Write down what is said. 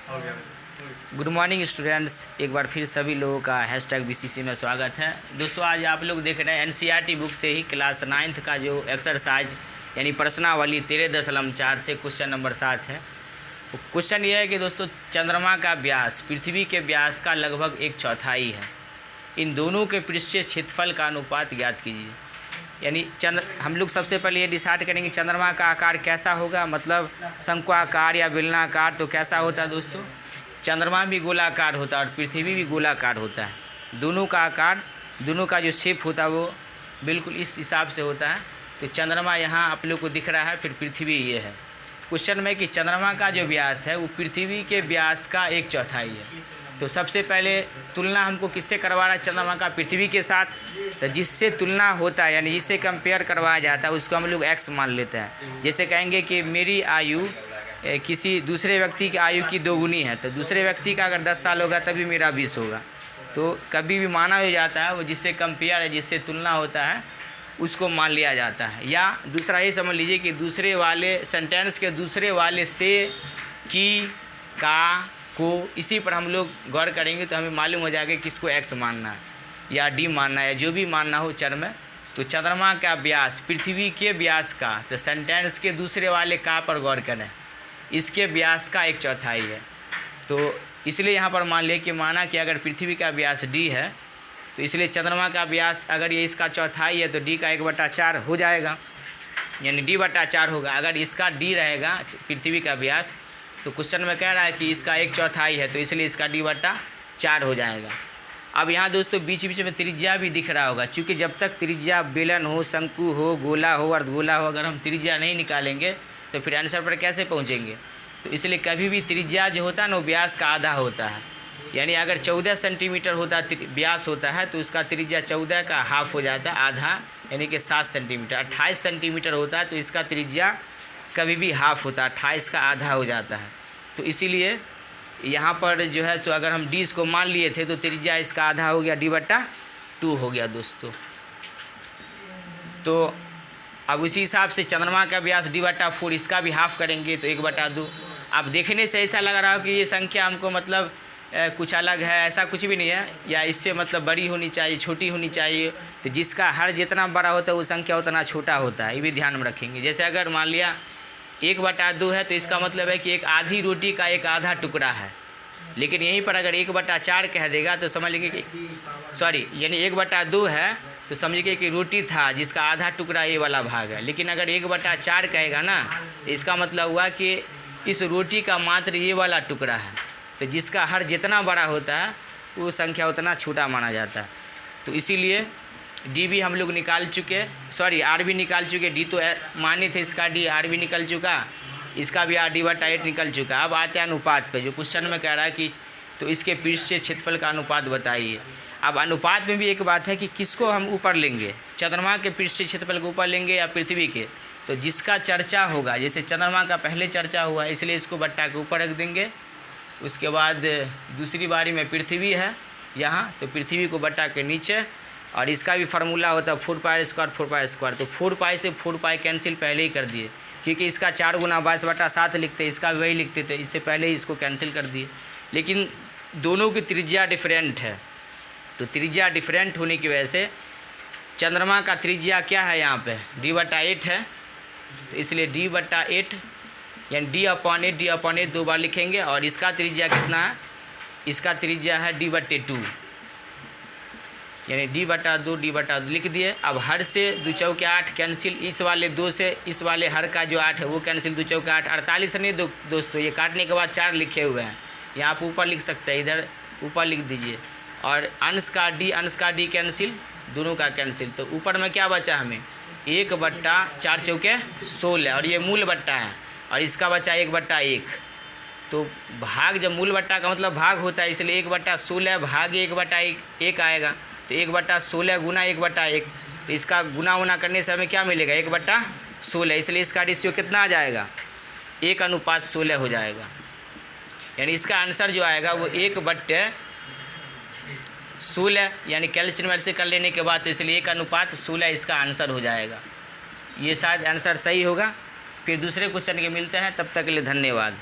Good morning students, एक बार फिर सभी लोगों का #BCC में स्वागत है। दोस्तों, आज आप लोग देख रहे हैं NCERT बुक से ही क्लास 9th का जो एक्सरसाइज यानी प्रश्नावली 13.4 से क्वेश्चन नंबर 7 है। तो क्वेश्चन ये है कि दोस्तों, चंद्रमा का व्यास पृथ्वी के व्यास का लगभग 1/4 है। इन दोनों के पृष्ठीय क्षेत्रफल का अनुपात ज्ञात कीजिए। यानी हम लोग सबसे पहले ये डिसाइड करेंगे चंद्रमा का आकार कैसा होगा, मतलब शंक्वाकार या बेलनाकार। तो कैसा होता है दोस्तों, चंद्रमा भी गोलाकार होता है और पृथ्वी भी गोलाकार होता है। दोनों का आकार, दोनों का जो शेप होता है वो बिल्कुल इस हिसाब से होता है। तो चंद्रमा यहाँ आप लोग को दिख रहा है, फिर पृथ्वी ये है। क्वेश्चन में कि चंद्रमा का जो व्यास है वो पृथ्वी के व्यास का 1/4 है। तो सबसे पहले तुलना हमको किससे करवा रहा है, चंद्रमा का पृथ्वी के साथ। तो जिससे तुलना होता है यानी जिससे कंपेयर करवाया जाता है उसको हम लोग x मान लेते हैं। जैसे कहेंगे कि मेरी आयु किसी दूसरे व्यक्ति की आयु की 2 गुनी है, तो दूसरे व्यक्ति का अगर 10 साल होगा तभी मेरा 20 होगा। तो कभी भी माना हो जाता है वो जिससे कंपेयर है, जिससे तुलना होता है उसको मान लिया जाता है। या दूसरा ये समझ लीजिए कि दूसरे वाले सेंटेंस के दूसरे वाले से, की, का, को, इसी पर हम लोग गौर करेंगे तो हमें मालूम हो जाएगा किसको x मानना है या d मानना है, जो भी मानना हो चर में। तो चंद्रमा का व्यास पृथ्वी के व्यास का, तो सेंटेंस के दूसरे वाले का पर गौर करें, इसके व्यास का 1/4 है। तो इसलिए यहाँ पर मान लें कि माना कि अगर पृथ्वी का व्यास d है तो इसलिए चंद्रमा का व्यास अगर ये इसका 1/4 है तो d का 1/4 हो जाएगा, यानी d/4 होगा। अगर इसका d रहेगा पृथ्वी का व्यास, तो क्वेश्चन में कह रहा है कि इसका 1/4 है, तो इसलिए इसका d/4 हो जाएगा। अब यहाँ दोस्तों बीच बीच में त्रिज्या भी दिख रहा होगा, क्योंकि जब तक त्रिज्या बेलन हो, शंकु हो, गोला हो, अर्धगोला हो, अगर हम त्रिज्या नहीं निकालेंगे तो फिर आंसर पर कैसे पहुँचेंगे। तो इसलिए कभी भी त्रिज्या जो होता है ना, व्यास का आधा होता है। यानी अगर 14 सेंटीमीटर होता व्यास होता है तो उसका त्रिज्या 14 का हाफ हो जाता है, आधा, यानी कि 7 सेंटीमीटर। 28 सेंटीमीटर होता है तो इसका त्रिज्या कभी भी हाफ होता है, 28 का आधा हो जाता है। तो इसीलिए यहाँ पर जो है सो अगर हम d को मान लिए थे तो त्रिज्या इसका आधा हो गया, d/2 हो गया दोस्तों। तो अब उसी हिसाब से चंद्रमा का व्यास d/4, इसका भी हाफ करेंगे तो 1/2। अब देखने से ऐसा लग रहा हो कि ये संख्या हमको मतलब कुछ अलग है, ऐसा कुछ भी नहीं है, या इससे मतलब बड़ी होनी चाहिए, छोटी होनी चाहिए। तो जिसका हर जितना बड़ा होता है वो संख्या उतना छोटा होता है, ये भी ध्यान में रखेंगे। जैसे अगर मान लिया 1/2 है तो इसका मतलब है कि एक आधी रोटी का एक आधा टुकड़ा है। लेकिन यहीं पर अगर 1/4 कह देगा तो समझ लेंगे कि यानी 1/2 है तो समझिए कि रोटी था जिसका आधा टुकड़ा ये वाला भाग है। लेकिन अगर 1/4 कहेगा ना तो इसका मतलब हुआ कि इस रोटी का मात्र ये वाला टुकड़ा है। तो जिसका हर जितना बड़ा होता है वो संख्या उतना छोटा माना जाता है। तो इसीलिए d भी हम लोग निकाल चुके, r भी निकाल चुके। d तो माने थे इसका d, r भी निकल चुका, इसका भी r d/8 निकल चुका। अब आते हैं अनुपात पे, जो क्वेश्चन में कह रहा है कि तो इसके पृष्ठीय क्षेत्रफल का अनुपात बताइए। अब अनुपात में भी एक बात है कि किसको हम ऊपर लेंगे, चंद्रमा के पृष्ठीय क्षेत्रफल को ऊपर लेंगे या पृथ्वी के। तो जिसका चर्चा होगा, जैसे चंद्रमा का पहले चर्चा हुआ इसलिए इसको बट्टा के ऊपर रख देंगे। उसके बाद दूसरी बारी में पृथ्वी है यहाँ, तो पृथ्वी को बट्टा के नीचे, और इसका भी फार्मूला होता है 4π²। तो 4π से 4π कैंसिल पहले ही कर दिए, क्योंकि इसका 4 गुना 22/7 लिखते, इसका वही लिखते थे, इससे पहले ही इसको कैंसिल कर दिए। लेकिन दोनों की त्रिज्या डिफरेंट है, तो त्रिज्या डिफरेंट होने की वजह से चंद्रमा का त्रिज्या क्या है यहाँ पे d/8 है, तो इसलिए d/8 यानी d/8 2 बार लिखेंगे। और इसका त्रिज्या कितना है, इसका त्रिज्या है d/2, यानी d/2 लिख दिए। अब हर से 2 चौके 8 कैंसिल, इस वाले 2 से इस वाले हर का जो 8 है वो कैंसिल, 2 चौके 8, 48 नहीं दोस्तों, ये काटने के बाद 4 लिखे हुए हैं, यहाँ आप ऊपर लिख सकते हैं, इधर ऊपर लिख दीजिए। और अंश का d कैंसिल, दोनों का कैंसिल। तो ऊपर में क्या बचा हमें, 1/4 चौके 16, और ये मूल बट्टा है, और इसका बचा 1/1। तो भाग, जब मूल बट्टा का मतलब भाग होता है, इसलिए 1/16 भाग 1/1 आएगा। तो 1/16 गुना 1/1, तो इसका गुना करने से हमें क्या मिलेगा, 1/16। इसलिए इसका रेशियो कितना आ जाएगा, 1:16 हो जाएगा। यानी इसका आंसर जो आएगा वो 1/16, यानी कैलकुलेशन से कर लेने के बाद, तो इसलिए 1:16 इसका आंसर हो जाएगा। ये शायद आंसर सही होगा। फिर दूसरे क्वेश्चन के मिलते हैं, तब तक के लिए धन्यवाद।